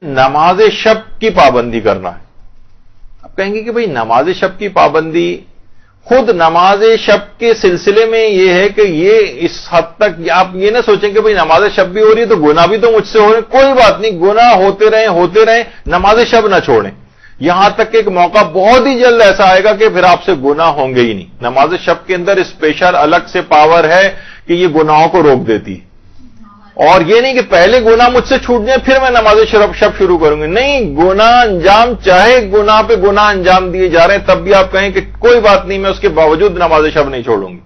نماز شب کی پابندی کرنا ہے. آپ کہیں گے کہ بھئی نماز شب کی پابندی، خود نماز شب کے سلسلے میں یہ ہے کہ یہ اس حد تک آپ یہ نہ سوچیں کہ بھئی نماز شب بھی ہو رہی ہے تو گناہ بھی تو مجھ سے ہو رہے ہیں. کوئی بات نہیں، گناہ ہوتے رہیں، نماز شب نہ چھوڑیں. یہاں تک کہ ایک موقع بہت ہی جلد ایسا آئے گا کہ پھر آپ سے گناہ ہوں گے ہی نہیں. نماز شب کے اندر اسپیشل الگ سے پاور ہے کہ یہ گناہوں کو روک دیتی ہے. اور یہ نہیں کہ پہلے گناہ مجھ سے چھوٹ جائیں پھر میں نماز شب شروع کروں گی. نہیں، گناہ انجام، چاہے گناہ پہ گناہ انجام دیے جا رہے ہیں تب بھی آپ کہیں کہ کوئی بات نہیں، میں اس کے باوجود نماز شب نہیں چھوڑوں گی.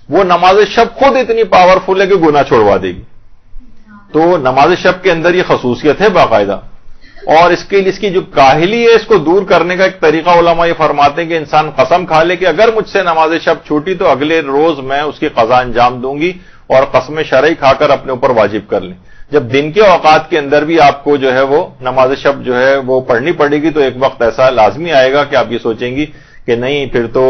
وہ نماز شب خود اتنی پاورفل ہے کہ گناہ چھوڑوا دے گی. تو نماز شب کے اندر یہ خصوصیت ہے باقاعدہ. اور اس کی جو کاہلی ہے اس کو دور کرنے کا ایک طریقہ علماء یہ فرماتے ہیں کہ انسان قسم کھا لے کہ اگر مجھ سے نماز شب چھوٹی تو اگلے روز میں اس کی قضا انجام دوں گی، اور قسم شرعی کھا کر اپنے اوپر واجب کر لیں. جب دن کے اوقات کے اندر بھی آپ کو جو ہے وہ نماز شب جو ہے وہ پڑھنی پڑے گی تو ایک وقت ایسا لازمی آئے گا کہ آپ یہ سوچیں گی کہ نہیں پھر تو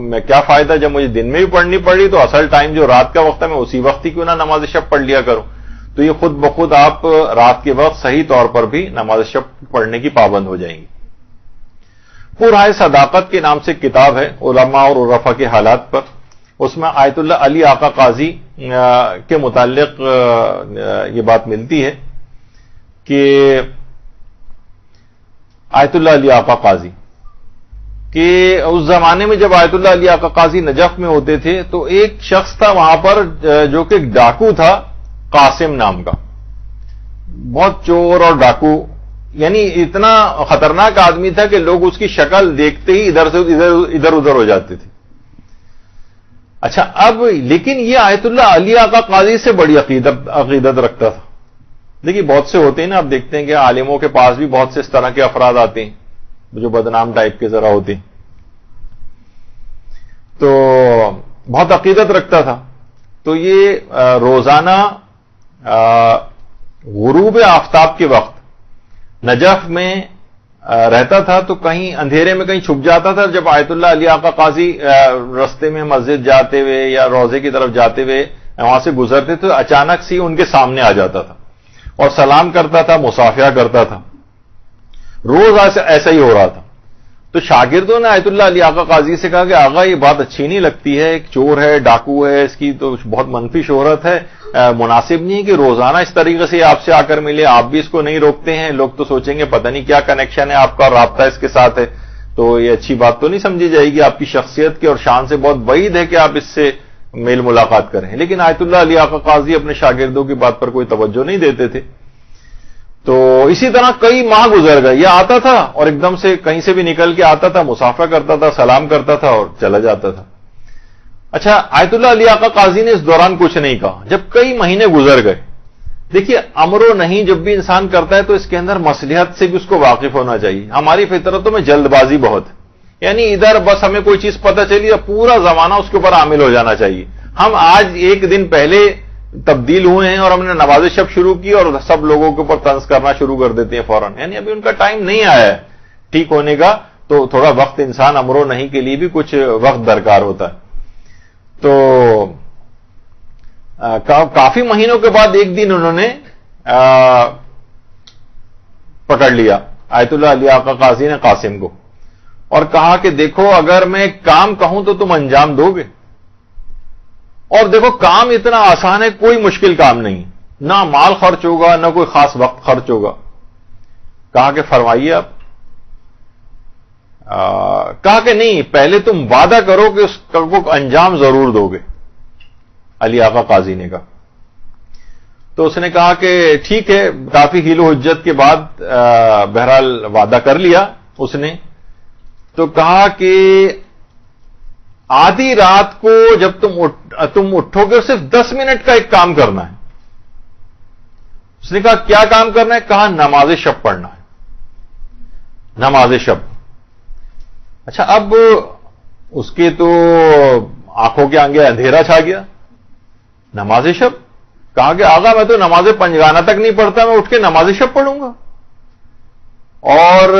میں کیا فائدہ، جب مجھے دن میں بھی پڑھنی پڑی تو اصل ٹائم جو رات کا وقت ہے میں اسی وقت ہی کیوں نہ نماز شب پڑھ لیا کروں. تو یہ خود بخود آپ رات کے وقت صحیح طور پر بھی نماز شب پڑھنے کی پابند ہو جائیں گی. پورائے صداقت کے نام سے کتاب ہے علماء اور عرفا کے حالات پر. اس میں آیت اللہ علی آقا قاضی کے متعلق یہ بات ملتی ہے کہ آیت اللہ علی آقا قاضی کہ اس زمانے میں جب آیت اللہ علی آقا قاضی نجف میں ہوتے تھے تو ایک شخص تھا وہاں پر جو کہ ایک ڈاکو تھا قاسم نام کا. بہت چور اور ڈاکو، یعنی اتنا خطرناک آدمی تھا کہ لوگ اس کی شکل دیکھتے ہی ادھر ادھر ہو جاتے تھے. اچھا اب لیکن یہ آیت اللہ علی آقا قاضی سے بڑی عقیدت رکھتا تھا. دیکھیے بہت سے ہوتے ہیں نا، آپ دیکھتے ہیں کہ عالموں کے پاس بھی بہت سے اس طرح کے افراد آتے ہیں جو بدنام ٹائپ کے ذرا ہوتے ہیں. تو بہت عقیدت رکھتا تھا. تو یہ روزانہ غروب آفتاب کے وقت نجف میں رہتا تھا تو کہیں اندھیرے میں کہیں چھپ جاتا تھا. جب آیت اللہ علی آقا قاضی رستے میں مسجد جاتے ہوئے یا روضے کی طرف جاتے ہوئے وہاں سے گزرتے تو اچانک سے ان کے سامنے آ جاتا تھا اور سلام کرتا تھا، مصافحہ کرتا تھا. روز ایسا ہی ہو رہا تھا. تو شاگردوں نے آیت اللہ علی آقا قاضی سے کہا کہ آقا یہ بات اچھی نہیں لگتی ہے، ایک چور ہے، ڈاکو ہے، اس کی تو بہت منفی شہرت ہے، مناسب نہیں ہے کہ روزانہ اس طریقے سے آپ سے آ کر ملے، آپ بھی اس کو نہیں روکتے ہیں، لوگ تو سوچیں گے پتہ نہیں کیا کنیکشن ہے آپ کا، رابطہ اس کے ساتھ ہے، تو یہ اچھی بات تو نہیں سمجھی جائے گی، آپ کی شخصیت کے اور شان سے بہت بعید ہے کہ آپ اس سے میل ملاقات کریں. لیکن آیت اللہ علی آقا قاضی اپنے شاگردوں کی بات پر کوئی توجہ نہیں دیتے تھے. تو اسی طرح کئی ماہ گزر گئے. یہ آتا تھا اور ایک دم سے کہیں سے بھی نکل کے آتا تھا، مصافحہ کرتا تھا، سلام کرتا تھا اور چلا جاتا تھا. اچھا آیت اللہ علی آقا قاضی نے اس دوران کچھ نہیں کہا. جب کئی مہینے گزر گئے، دیکھیے امر و نہیں جب بھی انسان کرتا ہے تو اس کے اندر مصلحت سے بھی اس کو واقف ہونا چاہیے. ہماری فطرتوں میں جلد بازی بہت ہے، یعنی ادھر بس ہمیں کوئی چیز پتہ چلی اور پورا زمانہ اس کے اوپر عامل ہو جانا چاہیے. ہم آج ایک دن پہلے تبدیل ہوئے ہیں اور ہم نے نماز شب شروع کی اور سب لوگوں کے اوپر طنز کرنا شروع کر دیتے ہیں فوراً. یعنی ابھی ان کا ٹائم نہیں آیا ہے ٹھیک ہونے کا، تو تھوڑا وقت انسان امر و نہیں کے لیے بھی کچھ وقت درکار ہوتا ہے. تو کافی مہینوں کے بعد ایک دن انہوں نے پکڑ لیا آیت اللہ علی آقا قاضی نے قاسم کو اور کہا کہ دیکھو اگر میں کام کہوں تو تم انجام دو گے، اور دیکھو کام اتنا آسان ہے، کوئی مشکل کام نہیں، نہ مال خرچ ہوگا نہ کوئی خاص وقت خرچ ہوگا. کہا کہ فرمائیے آپ. کہا کہ نہیں، پہلے تم وعدہ کرو کہ اس کو انجام ضرور دو گے. علی آقا قاضی نے کہا. تو اس نے کہا کہ ٹھیک ہے. کافی حیل و حجت کے بعد بہرحال وعدہ کر لیا اس نے. تو کہا کہ آدھی رات کو جب تم اٹھو گے صرف 10 منٹ کا ایک کام کرنا ہے. اس نے کہا کیا کام کرنا ہے؟ کہا نماز شب پڑھنا ہے. نماز شب. اچھا اب اس کے تو آنکھوں کے آگے اندھیرا چھا گیا. نماز شب. کہا کہ آقا میں تو نماز پنجگانہ تک نہیں پڑھتا، میں اٹھ کے نماز شب پڑھوں گا، اور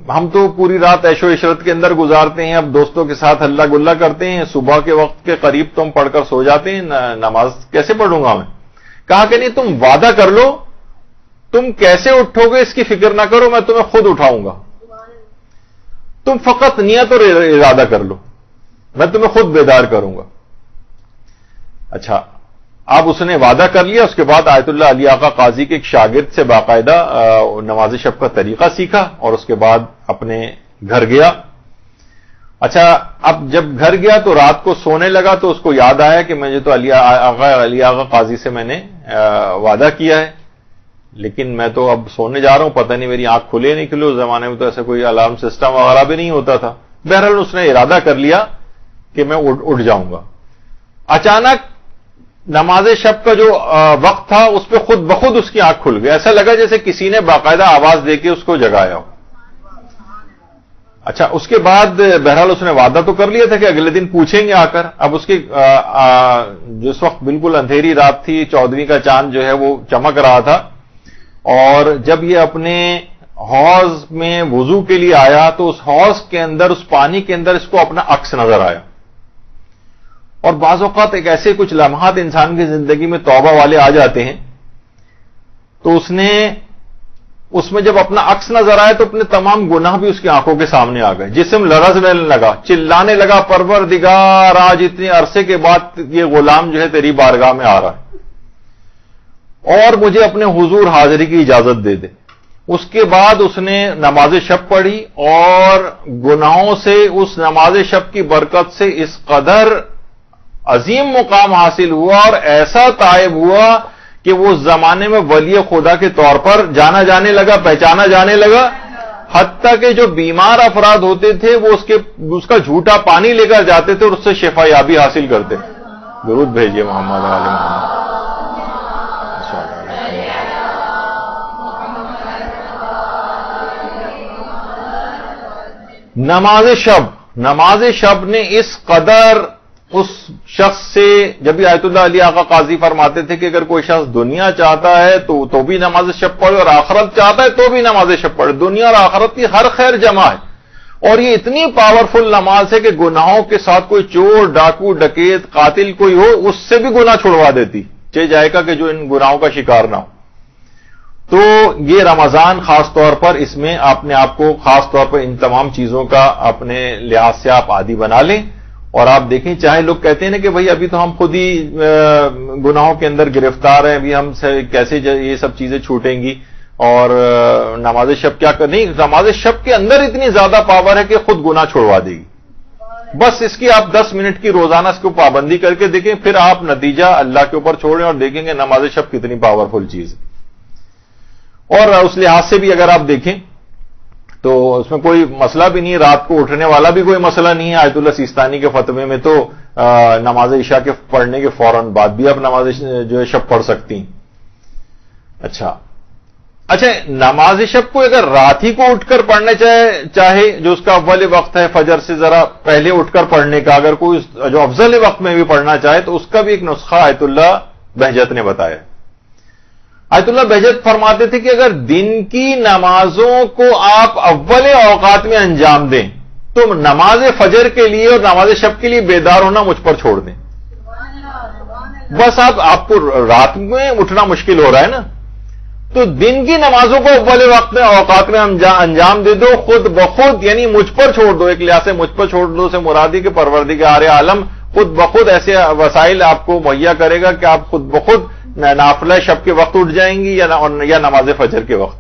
ہم تو پوری رات عیش و عشرت کے اندر گزارتے ہیں، اب دوستوں کے ساتھ ہلہ گلہ کرتے ہیں، صبح کے وقت کے قریب تم پڑھ کر سو جاتے ہیں، نماز کیسے پڑھوں گا میں؟ کہا کہ نہیں، تم وعدہ کر لو تم کیسے اٹھو گے اس کی فکر نہ کرو، میں تمہیں خود اٹھاؤں گا، تم فقط نیت اور ارادہ کر لو، میں تمہیں خود بیدار کروں گا. اچھا، اب اس نے وعدہ کر لیا. اس کے بعد آیت اللہ علی آقا قاضی کے ایک شاگرد سے باقاعدہ نماز شب کا طریقہ سیکھا اور اس کے بعد اپنے گھر گیا. اچھا، اب جب گھر گیا تو رات کو سونے لگا تو اس کو یاد آیا کہ مجھے تو علی آقا قاضی سے میں نے وعدہ کیا ہے، لیکن میں تو اب سونے جا رہا ہوں، پتہ نہیں میری آنکھ کھلے نہیں کھلے. اس زمانے میں تو ایسا کوئی الارم سسٹم وغیرہ بھی نہیں ہوتا تھا. بہرحال اس نے ارادہ کر لیا کہ میں اٹھ جاؤں گا. اچانک نماز شب کا جو وقت تھا اس پہ خود بخود اس کی آنکھ کھل گئی. ایسا لگا جیسے کسی نے باقاعدہ آواز دے کے اس کو جگایا ہو. اچھا، اس کے بعد بہرحال اس نے وعدہ تو کر لیا تھا کہ اگلے دن پوچھیں گے آ کر. اب اس کے جس وقت بالکل اندھیری رات تھی، 14ویں کا چاند جو ہے وہ چمک رہا تھا، اور جب یہ اپنے حوض میں وضو کے لیے آیا تو اس حوض کے اندر، اس پانی کے اندر اس کو اپنا عکس نظر آیا. اور بعض اوقات ایک ایسے کچھ لمحات انسان کی زندگی میں توبہ والے آ جاتے ہیں، تو اس میں جب اپنا عکس نظر آیا تو اپنے تمام گناہ بھی اس کی آنکھوں کے سامنے آ گئے. جسم لرزنے لگا، چلانے لگا، پروردگار آج اتنے عرصے کے بعد یہ غلام جو ہے تیری بارگاہ میں آ رہا ہے اور مجھے اپنے حضور حاضری کی اجازت دے دے. اس کے بعد اس نے نماز شب پڑھی اور گناہوں سے، اس نماز شب کی برکت سے اس قدر عظیم مقام حاصل ہوا اور ایسا تائب ہوا کہ وہ اس زمانے میں ولی خدا کے طور پر جانا جانے لگا، پہچانا جانے لگا. حتیٰ کہ جو بیمار افراد ہوتے تھے وہ اس کا جھوٹا پانی لے کر جاتے تھے اور اس سے شفا یابی حاصل کرتے. درود بھیجیے محمد علیہ محمد. نماز شب نے اس قدر اس شخص سے، جب بھی آیت اللہ علی آقا قاضی فرماتے تھے کہ اگر کوئی شخص دنیا چاہتا ہے تو بھی نماز شب پڑھے اور آخرت چاہتا ہے تو بھی نماز شب پڑھے. دنیا اور آخرت کی ہر خیر جمع ہے. اور یہ اتنی پاورفل نماز ہے کہ گناہوں کے ساتھ کوئی چور، ڈاکو، ڈکیت، قاتل کوئی ہو اس سے بھی گناہ چھڑوا دیتی، چاہے جائے گا کہ جو ان گناہوں کا شکار نہ ہو. تو یہ رمضان خاص طور پر اس میں اپنے آپ کو خاص طور پر ان تمام چیزوں کا اپنے لحاظ سے آپ عادی بنا لیں. اور آپ دیکھیں، چاہے لوگ کہتے ہیں نا کہ بھئی ابھی تو ہم خود ہی گناہوں کے اندر گرفتار ہیں، ابھی ہم سے کیسے یہ سب چیزیں چھوٹیں گی اور نماز شب کیا کرنی. نماز شب کے اندر اتنی زیادہ پاور ہے کہ خود گناہ چھوڑوا دے گی. بس اس کی آپ 10 منٹ کی روزانہ اس کو پابندی کر کے دیکھیں، پھر آپ نتیجہ اللہ کے اوپر چھوڑیں اور دیکھیں گے نماز شب کتنی پاورفل چیز ہے. اور اس لحاظ سے بھی اگر آپ دیکھیں تو اس میں کوئی مسئلہ بھی نہیں، رات کو اٹھنے والا بھی کوئی مسئلہ نہیں ہے. آیت اللہ سیستانی کے فتوے میں تو نماز عشاء کے پڑھنے کے فوراً بعد بھی آپ نماز جو ہے شب پڑھ سکتی ہیں. اچھا، نماز شب کو اگر رات ہی کو اٹھ کر پڑھنے چاہے، جو اس کا اول وقت ہے فجر سے ذرا پہلے اٹھ کر پڑھنے کا، اگر کوئی جو افضل وقت میں بھی پڑھنا چاہے تو اس کا بھی ایک نسخہ آیت اللہ بہجت نے بتایا. آیت اللہ بہجت فرماتے تھے کہ اگر دن کی نمازوں کو آپ اول اوقات میں انجام دیں تو نماز فجر کے لیے اور نماز شب کے لیے بیدار ہونا مجھ پر چھوڑ دیں. بس آپ کو رات میں اٹھنا مشکل ہو رہا ہے نا، تو دن کی نمازوں کو اول وقت میں اوقات میں انجام دے دو، خود بخود، یعنی مجھ پر چھوڑ دو. ایک لحاظ سے مجھ پر چھوڑ دو سے مرادی کہ پروردگار عالم خود بخود ایسے وسائل آپ کو مہیا کرے گا کہ آپ خود بخود نافلہ شب کے وقت اٹھ جائیں گی یا نماز فجر کے وقت.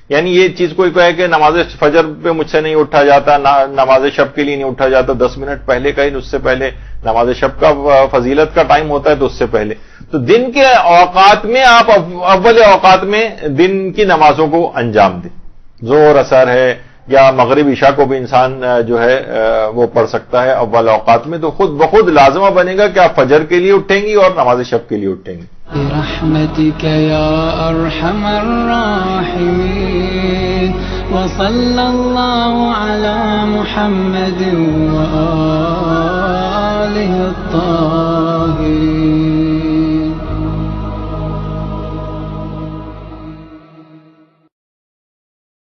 یعنی یہ چیز کوئی کہے کہ نماز فجر پہ مجھ سے نہیں اٹھا جاتا، نماز شب کے لیے نہیں اٹھا جاتا، 10 منٹ پہلے کہیں اس سے پہلے نماز شب کا فضیلت کا ٹائم ہوتا ہے تو اس سے پہلے. تو دن کے اوقات میں آپ اول اوقات میں دن کی نمازوں کو انجام دیں. ظہر، عصر ہے یا مغرب عشاء کو بھی انسان جو ہے وہ پڑھ سکتا ہے اول اوقات میں، تو خود بخود لازمہ بنے گا کہ آپ فجر کے لیے اٹھیں گی اور نماز شب کے لیے اٹھیں گے. برحمتك يا أرحم الراحمين وصلى الله على محمد وآله الطاهرين.